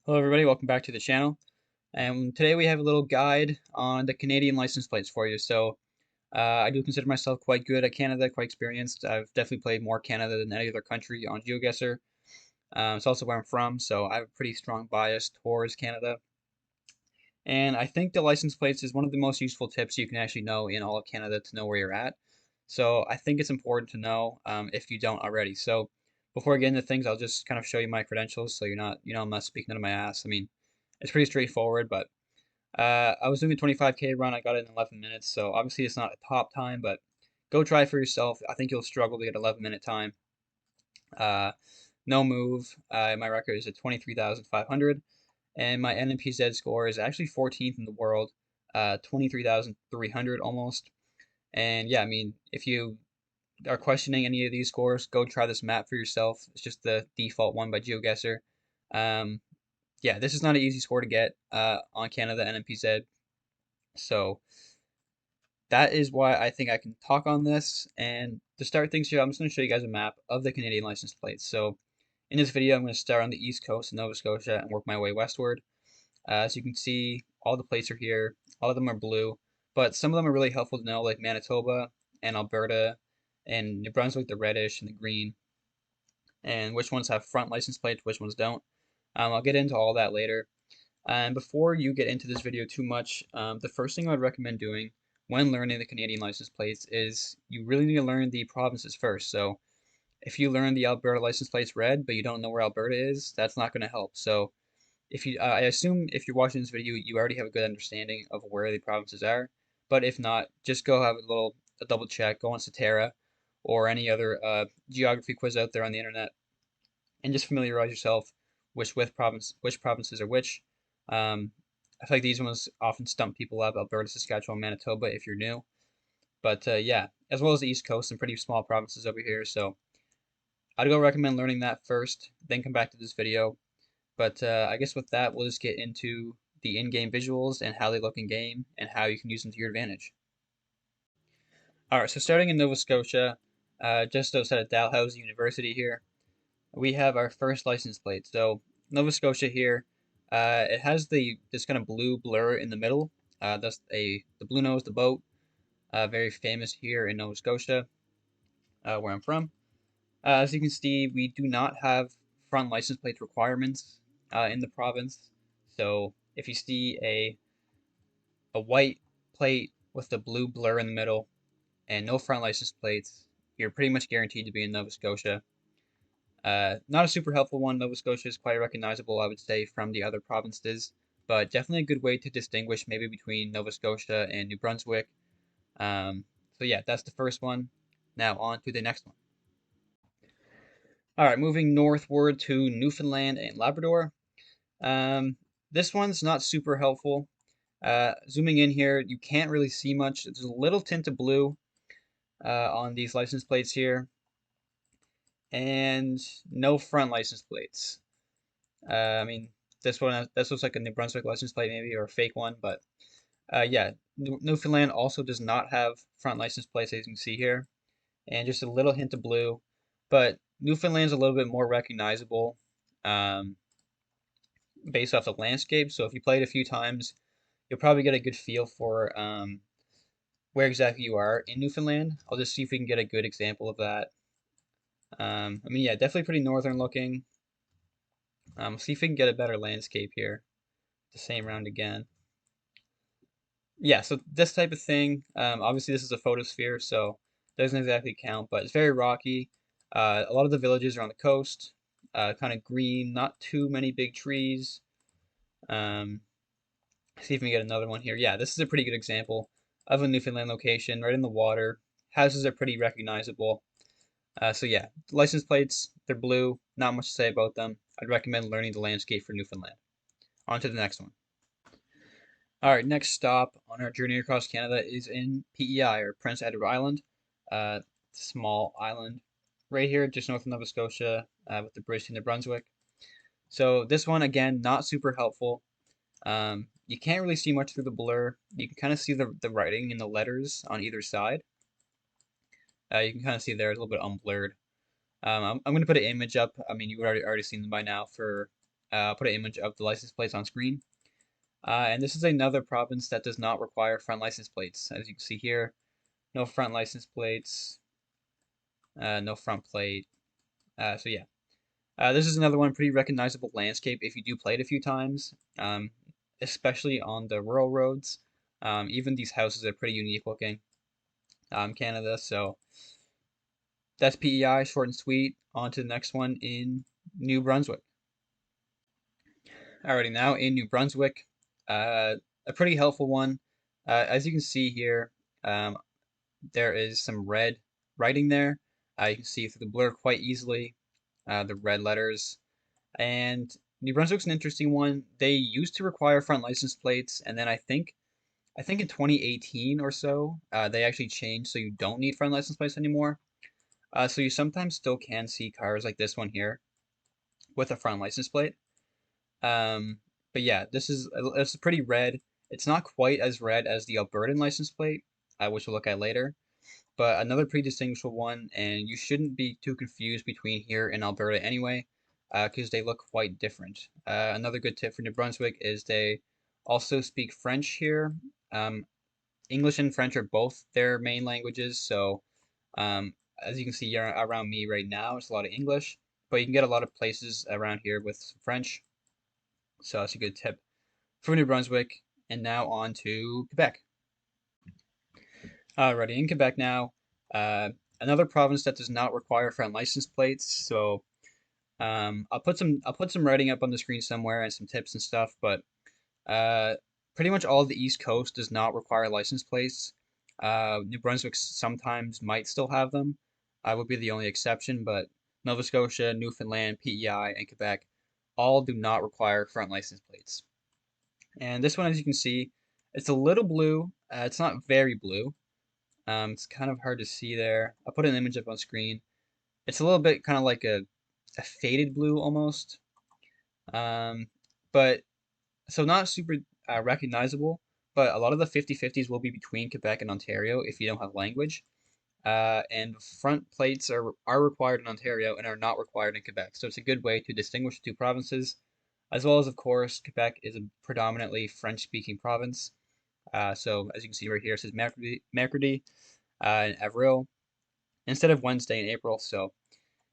Hello everybody, welcome back to the channel. And today we have a little guide on the Canadian license plates for you. I do consider myself quite good at Canada, quite experienced. I've definitely played more Canada than any other country on Geoguessr. It's also where I'm from, so I have a pretty strong bias towards Canada. And I think the license plates is one of the most useful tips you can actually know in all of Canada to know where you're at. So I think it's important to know if you don't already. So before I get into things, I'll just kind of show you my credentials so I'm not speaking out of my ass. I mean, it's pretty straightforward, but I was doing a 25K run. I got it in 11 minutes, so obviously it's not a top time, but go try it for yourself. I think you'll struggle to get 11-minute time. Uh, no move. My record is at 23,500, and my NMPZ score is actually 14th in the world, 23,300 almost. And yeah, I mean, if you are questioning any of these scores, go try this map for yourself. It's just the default one by Geoguessr. Um, yeah, this is not an easy score to get on Canada NMPZ. So that is why I think I can talk on this. And to start things here, I'm just going to show you guys a map of the Canadian license plates. So in this video, I'm going to start on the east coast of Nova Scotia and work my way westward. As you can see, all the plates are here. All of them are blue, but some of them are really helpful to know, like Manitoba and Alberta and New Brunswick, the reddish and the green, and which ones have front license plates, which ones don't. I'll get into all that later. And before you get into this video too much, the first thing I would recommend doing when learning the Canadian license plates is you really need to learn the provinces first. So if you learn the Alberta license plate's red, but you don't know where Alberta is, that's not going to help. So I assume if you're watching this video, you already have a good understanding of where the provinces are. But if not, just go have a double check, go on Satera or any other geography quiz out there on the internet, and just familiarize yourself which provinces are which. I feel like these ones often stump people up: Alberta, Saskatchewan, Manitoba, if you're new. But yeah, as well as the East Coast and pretty small provinces over here. So I'd go recommend learning that first, then come back to this video. But I guess with that, we'll just get into the in-game visuals and how they look in game and how you can use them to your advantage. All right, so starting in Nova Scotia, just outside of Dalhousie University here, we have our first license plate. So Nova Scotia here, it has this kind of blue blur in the middle. That's the blue nose, the boat, very famous here in Nova Scotia, where I'm from. As you can see, we do not have front license plate requirements in the province. So if you see a white plate with the blue blur in the middle and no front license plates, you're pretty much guaranteed to be in Nova Scotia. Not a super helpful one. Nova Scotia is quite recognizable, I would say, from the other provinces, but definitely a good way to distinguish maybe between Nova Scotia and New Brunswick. Um, so yeah, that's the first one. Now on to the next one. All right, moving northward to Newfoundland and Labrador. Um, this one's not super helpful. Zooming in here, you can't really see much. There's a little tint of blue on these license plates here, and no front license plates. I mean, this looks like a New Brunswick license plate maybe, or a fake one, but yeah, Newfoundland also does not have front license plates, as you can see here, and just a little hint of blue. But Newfoundland's a little bit more recognizable um, based off the landscape. So if you play it a few times, you'll probably get a good feel for where exactly you are in Newfoundland. I'll just see if we can get a good example of that. I mean, yeah, definitely pretty northern looking. See if we can get a better landscape here. The same round again. Yeah, so this type of thing, obviously this is a photosphere, so it doesn't exactly count, but it's very rocky. A lot of the villages are on the coast, kind of green, not too many big trees. Um, See if we can get another one here. Yeah, this is a pretty good example of a Newfoundland location, right in the water. Houses are pretty recognizable. So yeah, license plates, they're blue, not much to say about them. I'd recommend learning the landscape for Newfoundland. On to the next one. All right, next stop on our journey across Canada is in PEI, or Prince Edward Island. Small island right here, just north of Nova Scotia, with the bridge to New Brunswick. So this one, again, not super helpful. You can't really see much through the blur. You can kind of see the writing and the letters on either side. You can kind of see there, it's a little bit unblurred. I'm going to put an image up. I mean, you've already seen them by now for I'll put an image of the license plates on screen. And this is another province that does not require front license plates. As you can see here, no front license plates, no front plate. So yeah, this is another one, pretty recognizable landscape if you do play it a few times, especially on the rural roads. Even these houses are pretty unique looking. Canada, so that's PEI, short and sweet. On to the next one in New Brunswick. Alrighty, now in New Brunswick, a pretty helpful one. As you can see here, um, there is some red writing there. You can see through the blur quite easily the red letters. And New Brunswick's an interesting one. They used to require front license plates, and then I think in 2018 or so, they actually changed so you don't need front license plates anymore. So you sometimes still can see cars like this one here with a front license plate. Um, but yeah, it's pretty red. It's not quite as red as the Albertan license plate, which we'll look at later. But another pretty distinguishable one, and you shouldn't be too confused between here and Alberta anyway, because they look quite different. Another good tip for New Brunswick is they also speak French here. Um, English and French are both their main languages, so um, as you can see here around me right now, it's a lot of English, but you can get a lot of places around here with some French, so that's a good tip for New Brunswick. And now on to Quebec. Alrighty, in Quebec now, uh, another province that does not require front license plates. So I'll put some writing up on the screen somewhere and some tips and stuff. But uh, pretty much all of the East Coast does not require license plates. New Brunswick sometimes might still have them. I would be the only exception, but Nova Scotia, Newfoundland, PEI, and Quebec all do not require front license plates. And this one, as you can see, it's a little blue. It's not very blue. It's kind of hard to see there. I'll put an image up on screen. It's a little bit kind of like a faded blue almost. Um, but so not super recognizable, but a lot of the 50/50s will be between Quebec and Ontario if you don't have language. And front plates are required in Ontario and are not required in Quebec. So it's a good way to distinguish the two provinces, as well as, of course, Quebec is a predominantly French-speaking province. So as you can see right here, it says Mercredi in Avril instead of Wednesday in April. So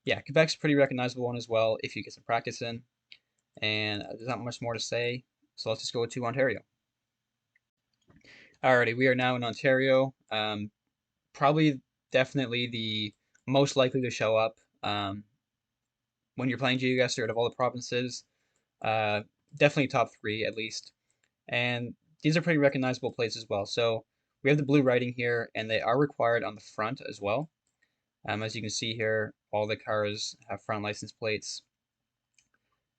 yeah, Quebec's a pretty recognizable one as well if you get some practice in. And there's not much more to say. So let's just go to Ontario. Alrighty, we are now in Ontario. Probably definitely the most likely to show up when you're playing Geoguessr out of all the provinces. Uh, Definitely top three at least. And these are pretty recognizable plates as well. So we have the blue writing here, and they are required on the front as well. As you can see here, all the cars have front license plates,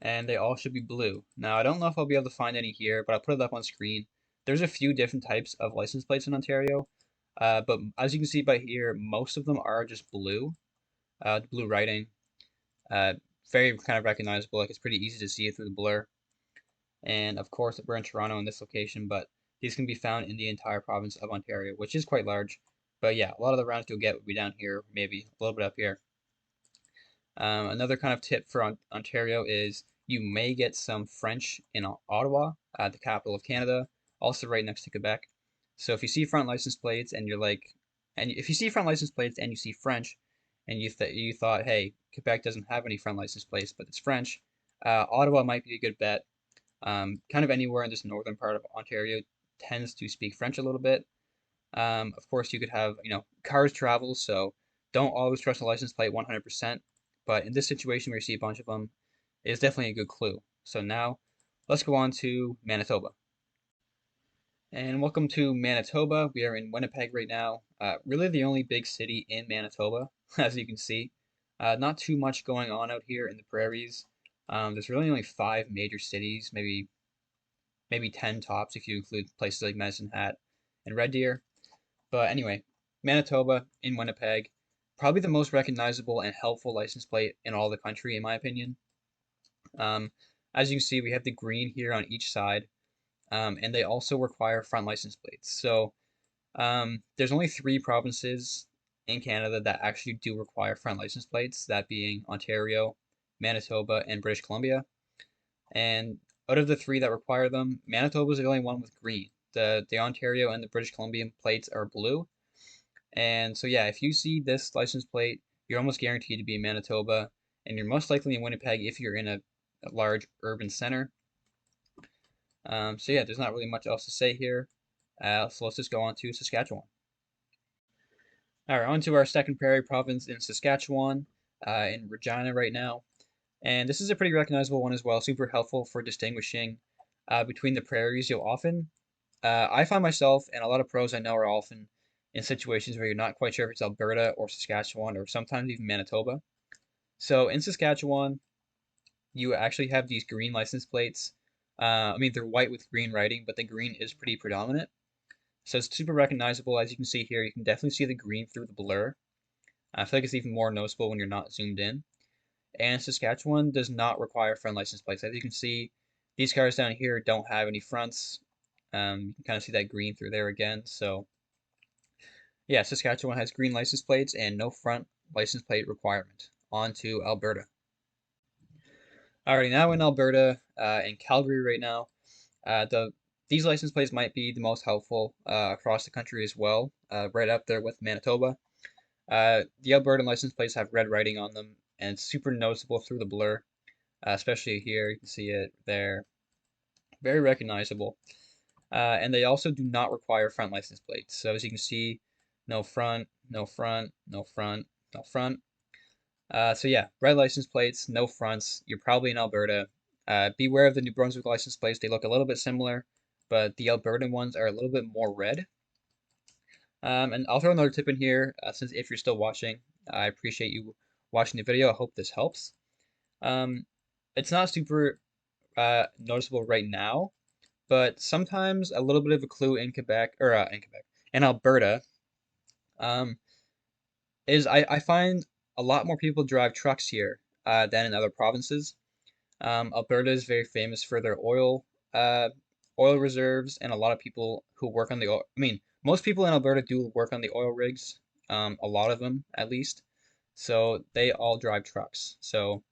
and they all should be blue. Now, I don't know if I'll be able to find any here, but I'll put it up on screen. There's a few different types of license plates in Ontario, but as you can see by here, most of them are just blue, blue writing. Uh, Very kind of recognizable, like it's pretty easy to see it through the blur. And of course, we're in Toronto in this location, but these can be found in the entire province of Ontario, which is quite large. But yeah, a lot of the rounds you'll get will be down here, maybe a little bit up here. Another kind of tip for Ontario is you may get some French in Ottawa, the capital of Canada, also right next to Quebec. So if you see front license plates and you're like, and if you see front license plates and you see French, and you thought, hey, Quebec doesn't have any front license plates, but it's French, Ottawa might be a good bet. Kind of anywhere in this northern part of Ontario tends to speak French a little bit. Of course, you could have, cars travel, so don't always trust a license plate 100%. But in this situation where you see a bunch of them, it's definitely a good clue. So now, let's go on to Manitoba. And welcome to Manitoba. We are in Winnipeg right now. Really the only big city in Manitoba, as you can see. Not too much going on out here in the prairies. There's really only 5 major cities, maybe 10 tops if you include places like Medicine Hat and Red Deer. But anyway, Manitoba in Winnipeg, probably the most recognizable and helpful license plate in all the country, in my opinion. Um, as you can see, we have the green here on each side, and they also require front license plates. So there's only 3 provinces in Canada that actually do require front license plates, that being Ontario, Manitoba, and British Columbia. And out of the three that require them, Manitoba is the only one with green. The Ontario and the British Columbian plates are blue. And so yeah, if you see this license plate, you're almost guaranteed to be in Manitoba, and you're most likely in Winnipeg if you're in a large urban center. So yeah, there's not really much else to say here. So let's just go on to Saskatchewan. All right, on to our second prairie province in Saskatchewan, in Regina right now. And this is a pretty recognizable one as well, super helpful for distinguishing between the prairies. I find myself, and a lot of pros I know are often in situations where you're not quite sure if it's Alberta or Saskatchewan or sometimes even Manitoba. So in Saskatchewan, you actually have these green license plates. I mean, they're white with green writing, but the green is pretty predominant. So it's super recognizable. As you can see here, you can definitely see the green through the blur. I feel like it's even more noticeable when you're not zoomed in. And Saskatchewan does not require front license plates. As you can see, these cars down here don't have any fronts. You can kind of see that green through there again. So yeah, Saskatchewan has green license plates and no front license plate requirement. On to Alberta. Alrighty, now in Alberta, in Calgary right now, these license plates might be the most helpful across the country as well, right up there with Manitoba. The Albertan license plates have red writing on them, and it's super noticeable through the blur, especially here. You can see it there, very recognizable. And they also do not require front license plates. So as you can see, no front, no front, no front, no front. So yeah, red license plates, no fronts. You're probably in Alberta. Beware of the New Brunswick license plates. They look a little bit similar, but the Albertan ones are a little bit more red. And I'll throw another tip in here, since if you're still watching, I appreciate you watching the video. I hope this helps. Um, it's not super noticeable right now, but sometimes a little bit of a clue in Quebec, or in Alberta, um, is I find a lot more people drive trucks here than in other provinces. Alberta is very famous for their uh, oil reserves, and a lot of people who work on the oil. I mean, most people in Alberta do work on the oil rigs. A lot of them, at least. So they all drive trucks. So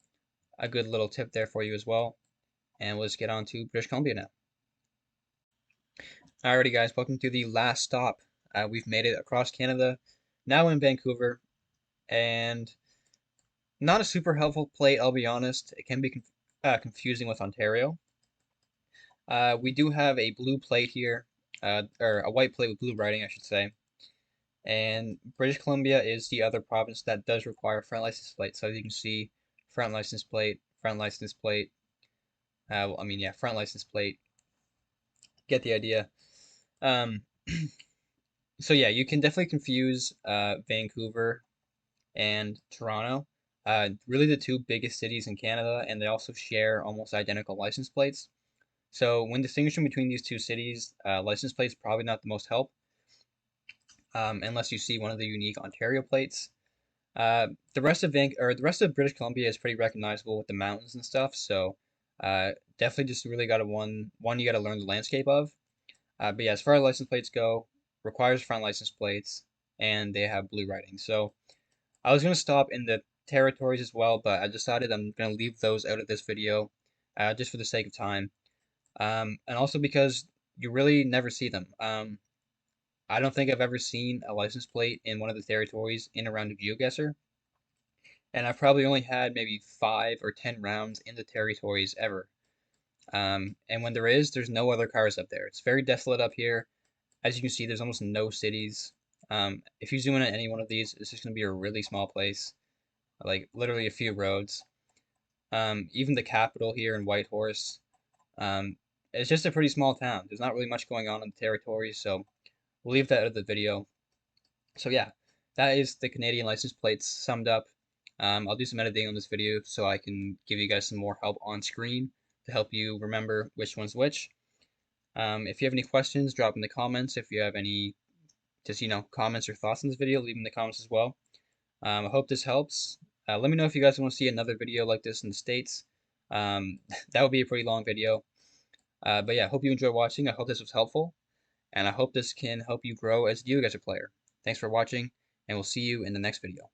a good little tip there for you as well. And let's get on to British Columbia now. Alrighty, guys, welcome to the last stop. We've made it across Canada, now in Vancouver, and not a super helpful plate, I'll be honest. It can be confusing with Ontario. We do have a blue plate here, or a white plate with blue writing, I should say. And British Columbia is the other province that does require front license plate. So as you can see, front license plate, front license plate. Well, I mean, yeah, front license plate. Get the idea. Um, so yeah, you can definitely confuse Vancouver and Toronto. Really the two biggest cities in Canada, and they also share almost identical license plates. So when distinguishing between these two cities, license plates probably not the most help, unless you see one of the unique Ontario plates. The rest of British Columbia is pretty recognizable with the mountains and stuff. So definitely just really got to one you got to learn the landscape of. But yeah, as far as license plates go, requires front license plates, and they have blue writing. So I was gonna stop in the territories as well, but I decided I'm gonna leave those out of this video, just for the sake of time, and also because you really never see them. I don't think I've ever seen a license plate in one of the territories in a round of Geoguessr, and I've probably only had maybe 5 or 10 rounds in the territories ever. And when there is, there's no other cars up there. It's very desolate up here. As you can see, there's almost no cities. If you zoom in on any one of these, it's just going to be a really small place, like literally a few roads. Even the capital here in Whitehorse, um, it's just a pretty small town. There's not really much going on in the territory, so we'll leave that out of the video. So yeah, that is the Canadian license plates summed up. I'll do some editing on this video so I can give you guys some more help on screen to help you remember which one's which. If you have any questions, drop in the comments. If you have any just, comments or thoughts on this video, leave them in the comments as well. I hope this helps. Let me know if you guys want to see another video like this in the States. That would be a pretty long video. But yeah, I hope you enjoyed watching. I hope this was helpful, and I hope this can help you grow as a Geoguessr player. Thanks for watching, and we'll see you in the next video.